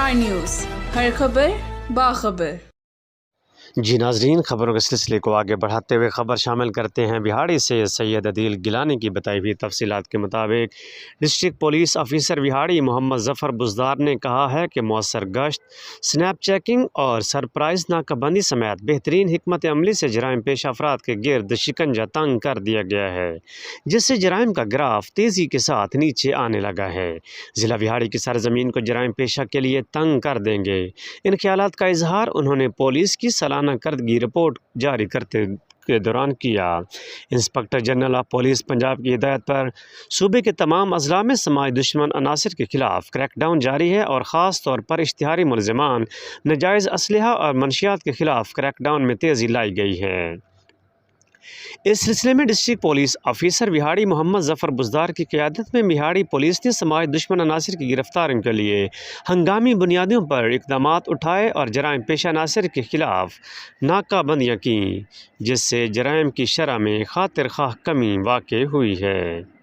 Star news, हर खबर बाखबर। जी नाजरीन, खबरों के सिलसिले को आगे बढ़ाते हुए खबर शामिल करते हैं विहाड़ी से। सैयद अदील गिलानी की बताई हुई तफसीलात के मुताबिक district police officer Vehari Muhammad Zafar Buzdar ने कहा है कि मौसर गश्त, स्नैप चेकिंग और सरप्राइज नाकाबंदी समेत बेहतरीन हिकमत अमली से जराइम पेश अफराद के गिर्द शिकंजा तंग कर दिया गया है, जिससे जराइम का ग्राफ तेज़ी के साथ नीचे आने लगा है। ज़िला विहाड़ी की सरजमीन को जराइम पेशा के लिए तंग कर देंगे। इन ख्यालात का इजहार उन्होंने पुलिस की सालाना करदगी रिपोर्ट जारी करते के दौरान किया। Inspector general of police Punjab की हिदायत पर सूबे के तमाम अजला में समाज दुश्मन अनासर के खिलाफ क्रैकडाउन जारी है और ख़ास तौर पर इश्तिहारी मुलज़मान, नजायज़ असलहा और मनशियात के खिलाफ क्रैकडाउन में तेज़ी लाई गई है। इस सिलसिले में district police officer Vehari Muhammad Zafar Buzdar की क़यादत में विहाड़ी पुलिस ने समाज दुश्मन अनासर की गिरफ्तारी के लिए हंगामी बुनियादों पर इक़दामात उठाए और जराइम पेशा अनासर के ख़िलाफ़ नाकाबंदियाँ की, जिससे जराइम की शरह में खातिर खाह कमी वाक़ई हुई है।